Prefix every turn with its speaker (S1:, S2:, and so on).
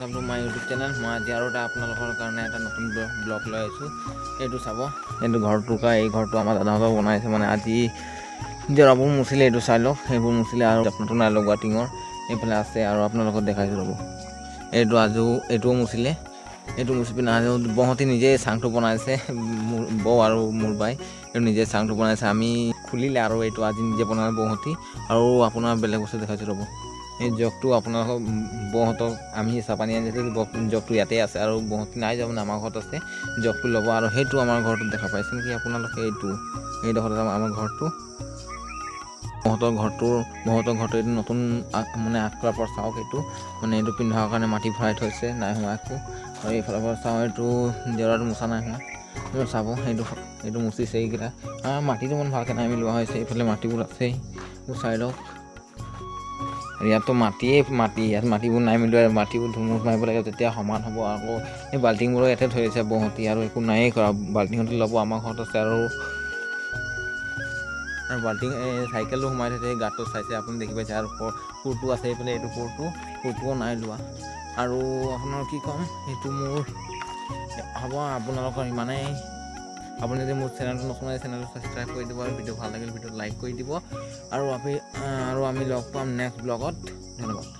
S1: My YouTube channel মই আজি আৰু এটা আপোনালোকৰ কাৰণে এটা নতুন ব্লগ লৈ আহিছোঁ। এইটো চাব, এইটো ঘৰটো এই ঘৰটো আমাৰ দাদাহঁতৰ বনাইছে মানে আজি জেওৰাবোৰ মুচিলে। এইটো চাই লওক, সেইবোৰ মুচিলে আৰু নতুন নাই লগোৱা টিঙৰ এইফালে আছে আৰু আপোনালোকক দেখাইছোঁ ৰ'ব। এইটোও মুচিলে, এইটো মুচি পিনে আজিও বৌহঁতে নিজেই চাংটো বনাইছে। বৌ আৰু মোৰ বাই এইটো নিজে চাংটো বনাইছে। আমি খুলিলে আৰু এইটো আজি নিজে বনালে বৌহঁতে। আৰু আপোনাৰ বেলেগ বস্তু দেখাইছোঁ ৰ'ব। এই জগটো আপোনালোকক বৌহঁতক আমি চাহ পানী আনিছোঁ, জগটো ইয়াতে আছে আৰু বৌহঁতে নাই যোৱা মানে আমাৰ ঘৰত আছে। জগটো ল'ব আৰু সেইটো আমাৰ ঘৰটোত দেখা পাইছে নেকি আপোনালোকে? এইডোখৰত আমাৰ ঘৰটো, বৌহঁতৰ ঘৰটো এইটো নতুন মানে আগফালৰ পৰা চাওক। এইটো মানে এইটো পিন্ধাৰ কাৰণে মাটি ভৰাই থৈছে, নাই হোৱা একো। আৰু এইফালৰ পৰা চাওঁ, এইটো জেওৰাটো মোচা নাই হোৱা। চাব, এইটো মুচিছে এইকেইটা। মাটিটো ইমান ভালকৈ নাই মিলোৱা হৈছে, এইফালে মাটিবোৰ আছেই। চাই লওক, ইয়াততো ইয়াত মাটিবোৰ নাই মিলোৱা। মাটিবোৰ ধুমুচ মাৰিব লাগে, তেতিয়া সমান হ'ব। আকৌ এই বাল্টিংবোৰো ইয়াতে থৈ দিছে বৌহঁতে আৰু একো নায়েই কৰা। বাল্টিংহঁতে ল'ব, আমাৰ ঘৰত আছে। আৰু বাল্টিং চাইকেলটো সোমাই থৈছে, এই গাঁতটো চাইছে আপুনি, দেখি পাইছে। আৰু কোৰটো আছে এইফালে, এইটো কোৰটোও নাই লোৱা। আৰু আপোনাৰ কি ক'ম, সেইটো মোৰ হ'ব আপোনালোকৰ ইমানেই। আপুনি যদি মোৰ চেনেলটো নতুন হয়, চেনেলটো ছাবস্ক্ৰাইব কৰি দিব আৰু ভিডিঅ' ভাল লাগিলে ভিডিঅ'টো লাইক কৰি দিব। আৰু আমি লগ পাম নেক্সট ব্লগত। ধন্যবাদ।